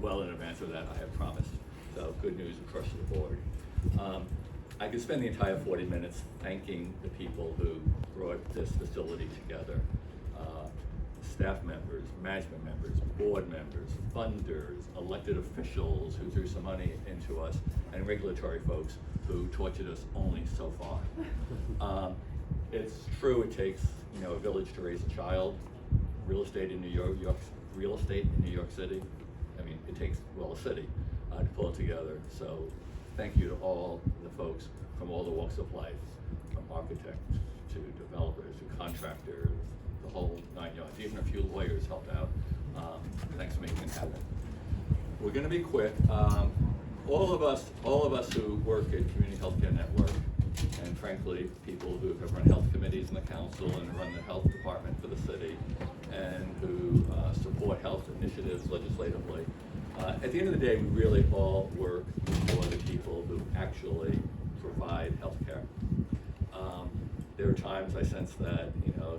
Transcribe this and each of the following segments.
well in advance of that, I have promised. So good news across the board. I could spend the entire 40 minutes thanking the people who brought this facility together. Staff members, management members, board members, funders, elected officials who threw some money into us, and regulatory folks who tortured us only so far. It's true, it takes a village to raise a child. Real estate in New York City. I mean, it takes a city to pull it together. So, thank you to all the folks from all the walks of life, from architects to developers to contractors, the whole 9 yards. Even a few lawyers helped out. Thanks for making it happen. We're going to be quick. All of us who work at Community Healthcare Network, and frankly, people who have run health committees in the council and run the health department for the city, and who support health initiatives legislatively. At the end of the day, we really all work for the people who actually provide health care. There are times I sense that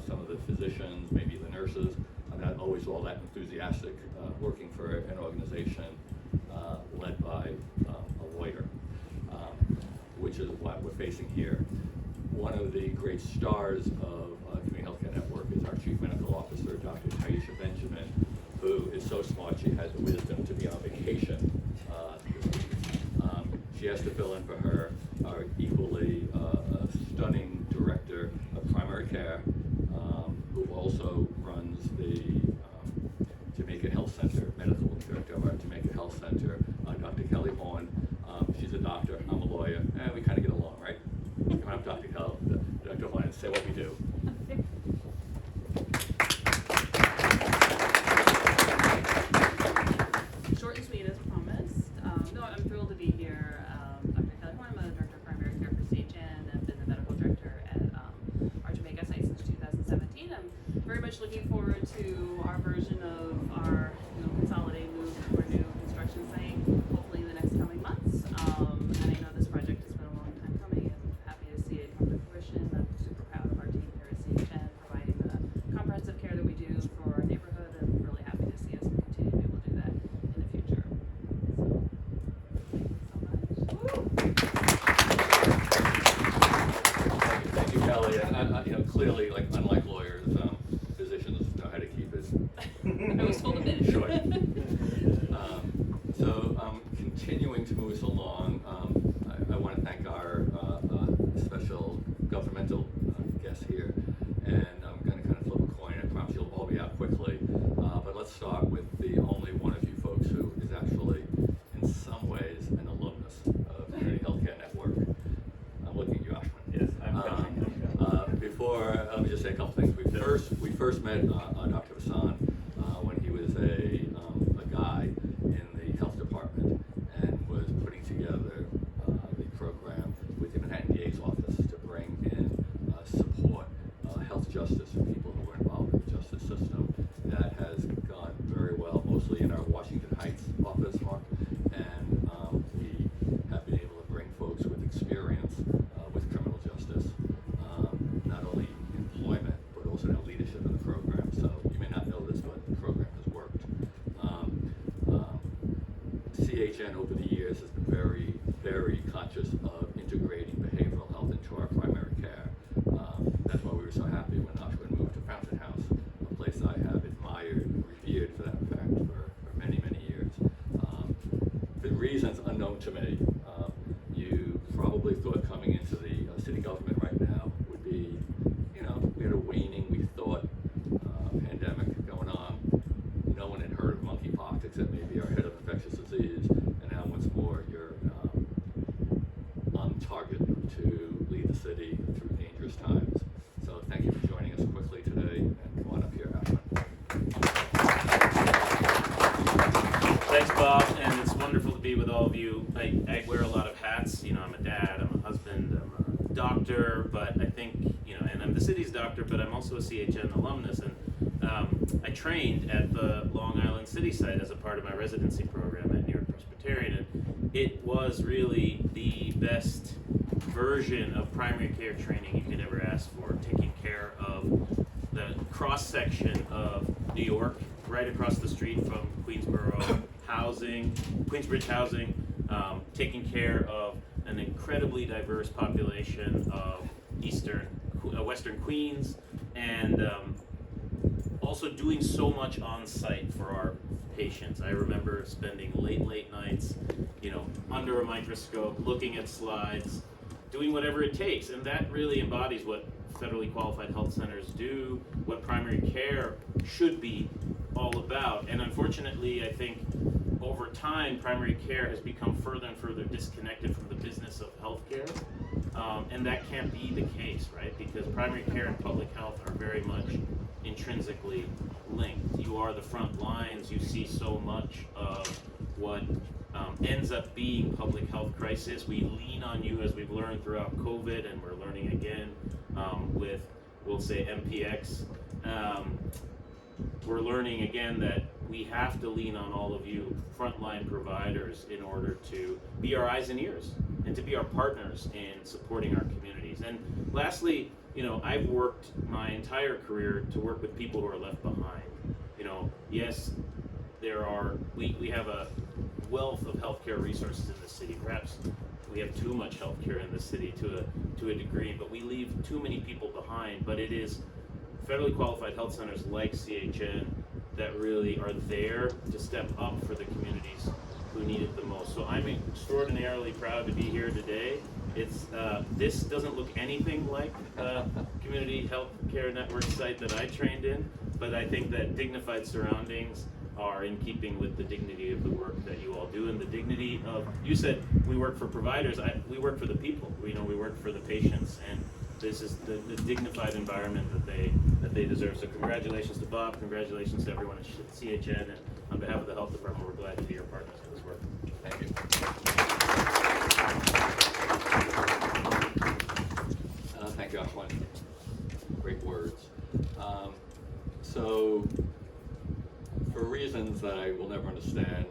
some of the physicians, maybe the nurses, I'm not always all that enthusiastic working for an organization led by a lawyer, which is what we're facing here. One of the great stars of Community Healthcare Network is our Chief Medical Officer, Dr. Taisha Benjamin, who is so smart she had the wisdom to be on vacation this week. She has to fill in for her, our equally stunning director of primary care, who also runs the Jamaica Health Center, medical director of our Jamaica Health Center, Dr. Kelly Horn. She's a doctor, I'm a lawyer, and we kind of get along, right? Come up, Dr. Horn, and say what we do. Short and sweet as promised. No, I'm thrilled to be here. Dr. Kelly Horn, I'm the director of primary care for CHN. I've been the medical director at our Jamaica site since 2017. I'm very much looking forward to our version of our consolidated move to our new construction site, hopefully in the next coming months. And I know this project has been a long time coming, and I'm happy to see it come to fruition. I'm super proud of our team here at CHN providing the comprehensive care that we do for our neighborhood, and really happy to see us continue to be able to do that in the future. So, Thank you, Kelly. And clearly, unlike lawyers, physicians know how to keep it I was told a bit. short. Continuing to move us along, I want to thank our special governmental guests here, and I'm going to kind of flip a coin. I promise you'll all be out quickly, but let's start with the only one of you folks who is actually, in some ways, an alumnus of Community Healthcare Network. I'm looking at you, Ashwin. Yes, I'm coming. Before, let me just say a couple things. We first met Dr. Hassan when he was a guy in the health department and was putting together the program with the Manhattan DA's office to bring in support health justice for people who were involved in the justice system. That has gone very well, mostly in our Washington Heights office, Mark, and we have been able to bring folks with experience with criminal justice, not only employment, but also now leadership in the program. So you may not know this, but the program has worked. CHN over the years has been very, very conscious of integrating behavioral health into our primary care. That's why we were so happy when Ashwin moved to Fountain House, a place I have admired and revered for that fact for many, many years. For reasons unknown to me, you probably thought coming into the city government right now would be, we had a waning, we thought, pandemic going on. No one had heard of monkeypox except maybe our head of infectious disease, and now once more you're on target to lead the city through dangerous times. So thank you for joining us quickly today, and come on up here, Ashwin. Thanks, Bob, and it's wonderful to be with all of you. I wear a lot of hats. I'm a dad, I'm a husband, I'm a doctor, but I think, and I'm the city's doctor, but I'm also a CHN alumnus, and I trained at the Long Island City site as a part of my residency program at New York Presbyterian, and it was really the best version of primary care training you could ever ask for, taking care of the cross-section of New York, right across the street from Queensboro housing, Queensbridge housing, taking care of an incredibly diverse population of Western Queens, and also doing so much on site for our patients. I remember spending late nights, under a microscope, looking at slides, doing whatever it takes, and that really embodies what federally qualified health centers do, what primary care should be all about. And unfortunately, I think over time, primary care has become further and further disconnected from the business of healthcare, and that can't be the case, right? Because primary care and public health are very much intrinsically linked. You are the front lines. You see so much of what ends up being public health crisis. We lean on you, as we've learned throughout COVID, and we're learning again with, we'll say, MPX. We're learning again that we have to lean on all of you frontline providers in order to be our eyes and ears and to be our partners in supporting our communities. And lastly, I've worked my entire career to work with people who are left behind. Yes, we have a wealth of healthcare resources in the city. Perhaps we have too much healthcare in the city to a degree, but we leave too many people behind. But it is federally qualified health centers like CHN that really are there to step up for the communities who need it the most. So I'm extraordinarily proud to be here today. This doesn't look anything like a community health care network site that I trained in, but I think that dignified surroundings are in keeping with the dignity of the work that you all do, and the dignity of, you said we work for providers, we work for the people, we work for the patients, and this is the dignified environment that they deserve. So congratulations to Bob, congratulations to everyone at CHN, and on behalf of the health department, we're glad to be your partners in this work. Thank you. Thank you, Ashwin. Great words. So, for reasons that I will never understand,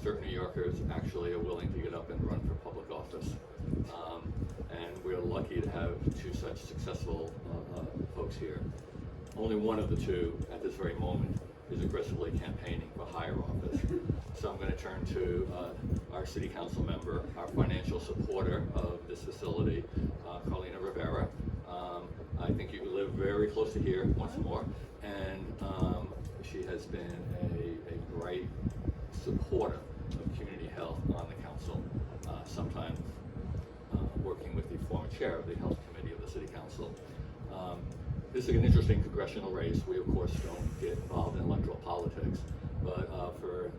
certain New Yorkers actually are willing to get up and run for public office. And we're lucky to have two such successful folks here. Only one of the two at this very moment is aggressively campaigning for higher office. So I'm going to turn to our city council member, our financial supporter of this facility, Carlina Rivera. I think you live very close to here once more, and she has been a great supporter of community health on the council, sometimes working with the former chair of the health committee of the city council. This is an interesting congressional race. We, of course, don't get involved in electoral politics, but for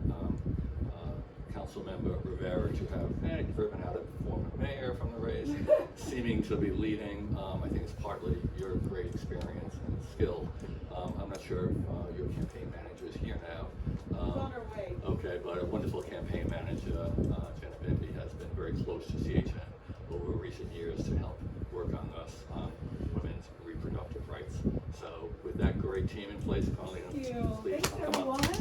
Council Member Rivera to have driven out a former mayor from the race, seeming to be leading, I think it's partly your great experience and skill. I'm not sure if your campaign manager is here now. She's on her way. Okay, but a wonderful campaign manager, Jenna Bimby, has been very close to CHN over recent years to help work on us women's reproductive rights. So with that great team in place, Carlina, Thank you. please Thanks, come everyone. up.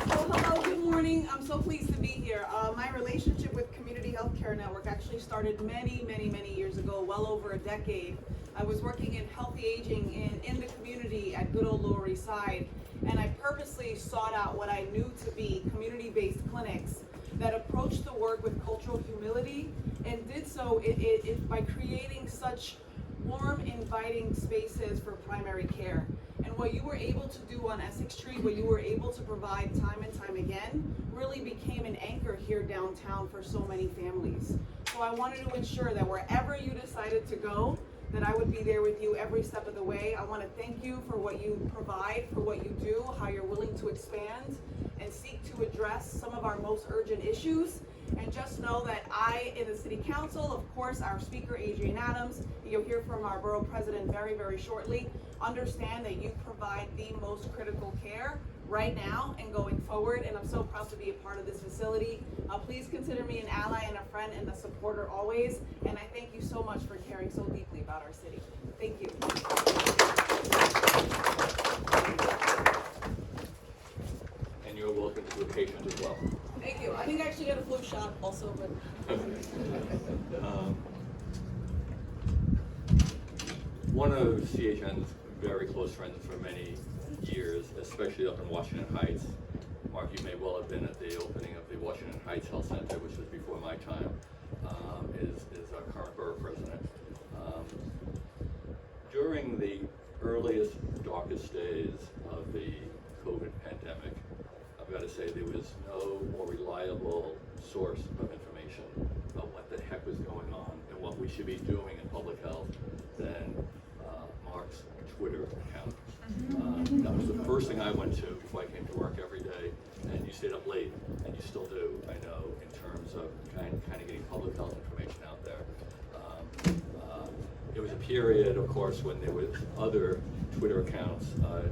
So hello, good morning. I'm so pleased to be here. My relationship with Community Healthcare Network actually started many years ago, well over a decade. I was working in healthy aging in the community at good old Lower East Side, and I purposely sought out what I knew to be community-based clinics that approached the work with cultural humility and did so by creating such warm, inviting spaces for primary care. And what you were able to do on Essex Street, what you were able to provide time and time again, really became an anchor here downtown for so many families. So I wanted to ensure that wherever you decided to go, that I would be there with you every step of the way. I want to thank you for what you provide, for what you do, how you're willing to expand and seek to address some of our most urgent issues. And just know that I, in the City Council, of course, our Speaker, Adrienne Adams, you'll hear from our Borough President very shortly, understand that you provide the most critical care right now and going forward, and I'm so proud to be a part of this facility. Please consider me an ally and a friend and a supporter always, and I thank you so much for caring so deeply about our city. Thank you. And you're welcome to be a patient as well. Thank you. I think I actually got a flu shot also, but. One of CHN's very close friends for many years, especially up in Washington Heights. Mark, you may well have been at the opening of the Washington Heights Health Center, which was before my time, is our current borough president. During the earliest, darkest days of the COVID pandemic, I've got to say there was no more reliable source of information about what the heck was going on and what we should be doing in public health than Mark's Twitter account. That was the first thing I went to before I came to work every day, and you stayed up late, and you still do, I know, in terms of kind of getting public health information out there. It was a period, of course, when there was other Twitter accounts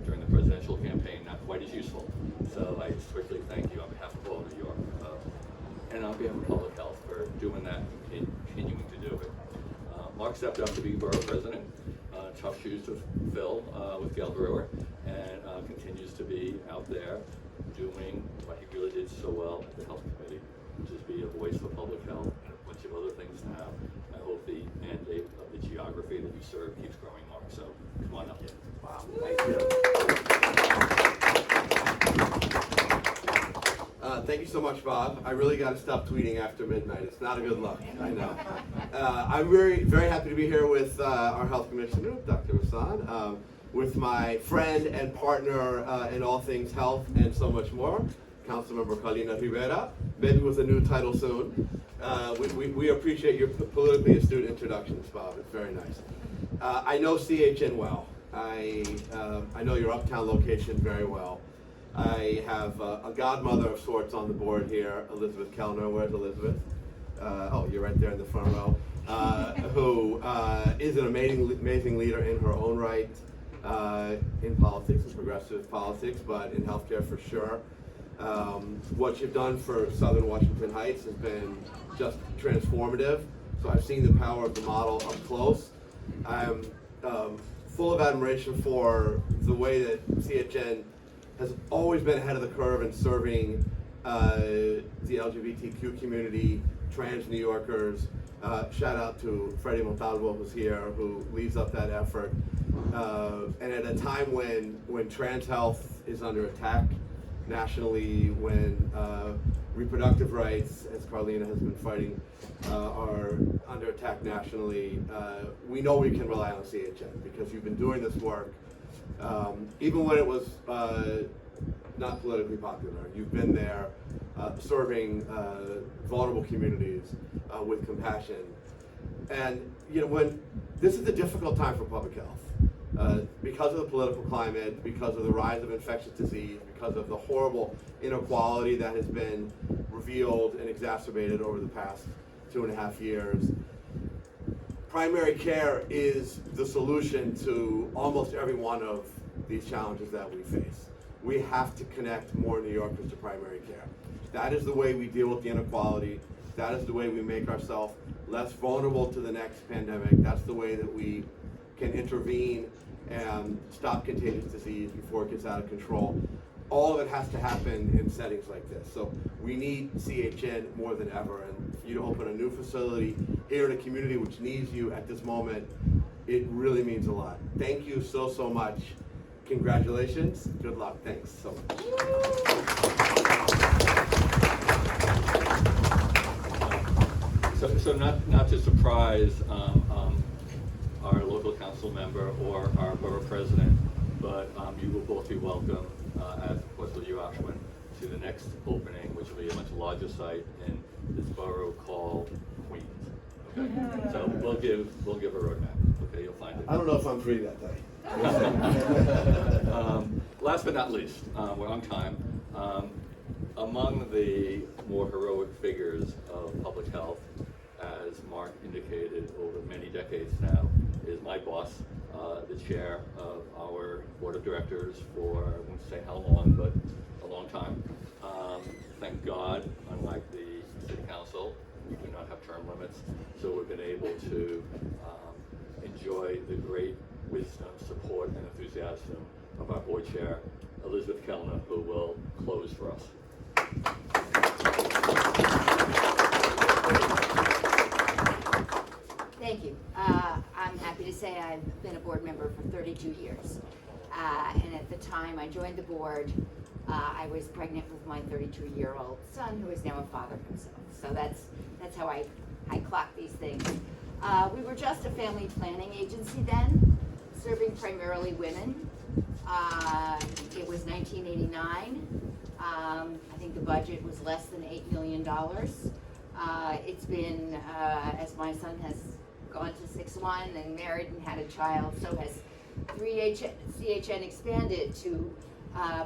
during the presidential campaign, not quite as useful. So I strictly thank you on behalf of all of New York and on behalf of public health for doing that and continuing to do it. Mark stepped up to be borough president. Tough shoes to fill with Gail Brewer, and continues to be out there doing what he really did so well at the health committee, which is be a voice for public health and a bunch of other things now. I hope the mandate of the geography that you serve keeps growing, Mark. So come on up. Wow, thank you. Thank you so much, Bob. I really got to stop tweeting after midnight. It's not a good look, I know. I'm very, very happy to be here with our health commissioner, Dr. Hassan, with my friend and partner in all things health and so much more, Councilmember Carlina Rivera, maybe with a new title soon. We appreciate your politically astute introductions, Bob. It's very nice. I know CHN well. I know your uptown location very well. I have a godmother of sorts on the board here, Elizabeth Kellner. Where's Elizabeth? Oh, you're right there in the front row. Who is an amazing leader in her own right in politics, in progressive politics, but in healthcare for sure. What you've done for Southern Washington Heights has been just transformative. So I've seen the power of the model up close. I'm full of admiration for the way that CHN has always been ahead of the curve in serving the LGBTQ community, trans New Yorkers. Shout out to Freddie Montalvo, who's here, who leads up that effort. And at a time when trans health is under attack nationally, when reproductive rights, as Carlina has been fighting, are under attack nationally, we know we can rely on CHN because you've been doing this work. Even when it was not politically popular, you've been there serving vulnerable communities with compassion. And you know, when this is a difficult time for public health, because of the political climate, because of the rise of infectious disease, because of the horrible inequality that has been revealed and exacerbated over the past 2.5 years. Primary care is the solution to almost every one of these challenges that we face. We have to connect more New Yorkers to primary care. That is the way we deal with the inequality. That is the way we make ourselves less vulnerable to the next pandemic. That's the way that we can intervene and stop contagious disease before it gets out of control. All of it has to happen in settings like this. So we need CHN more than ever. And for you to open a new facility here in a community which needs you at this moment, it really means a lot. Thank you so, so much. Congratulations. Good luck. Thanks so much. So not to surprise our local council member or our borough president, but you will both be welcome, as of course will you, Ashwin, to the next opening, which will be a much larger site in this borough called Queens. Okay, so we'll give a roadmap. Okay, you'll find it. I don't know if I'm free that day. Last but not least, we're on time. Among the more heroic figures of public health, as Mark indicated over many decades now, is my boss, the chair of our board of directors for, I won't say how long, but a long time. Thank God, unlike the city council, we do not have term limits, so we've been able to enjoy the great wisdom, support, and enthusiasm of our board chair, Elizabeth Kellner, who will close for us. Thank you. I'm happy to say I've been a board member for 32 years. And at the time I joined the board, I was pregnant with my 32-year-old son, who is now a father himself. So that's how I clock these things. We were just a family planning agency then, serving primarily women. It was 1989. I think the budget was less than $8 million. It's been, as my son has gone to 6-1 and married and had a child, so has CHN expanded to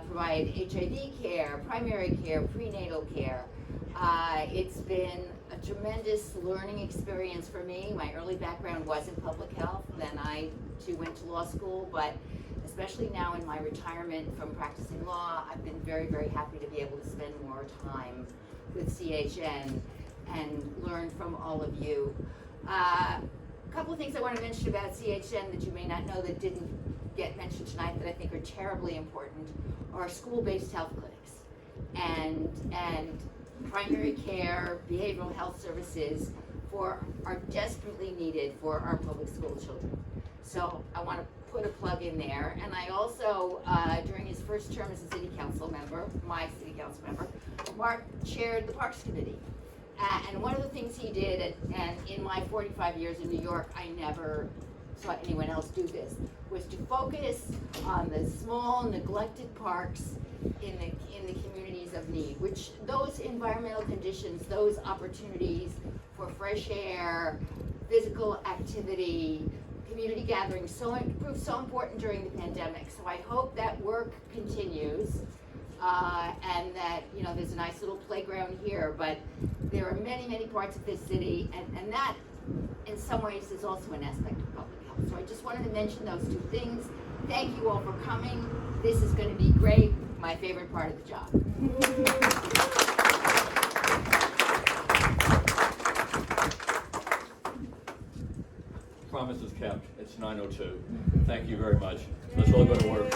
provide HIV care, primary care, prenatal care. It's been a tremendous learning experience for me. My early background was in public health, then I too went to law school, but especially now in my retirement from practicing law, I've been very, very happy to be able to spend more time with CHN and learn from all of you. A couple of things I want to mention about CHN that you may not know that didn't get mentioned tonight that I think are terribly important are school-based health clinics and primary care, behavioral health services are desperately needed for our public school children. So I want to put a plug in there. And I also, during his first term as a city council member, my city council member, Mark chaired the Parks Committee. And one of the things he did, and in my 45 years in New York, I never saw anyone else do this, was to focus on the small, neglected parks in the communities of need, which those environmental conditions, those opportunities for fresh air, physical activity, community gatherings, proved so important during the pandemic. So I hope that work continues. And that, there's a nice little playground here, but there are many, many parts of this city, and that, in some ways, is also an aspect of public health. So I just wanted to mention those two things. Thank you all for coming. This is going to be great. My favorite part of the job. Promise is kept. It's 9:02. Thank you very much. Let's all go to work.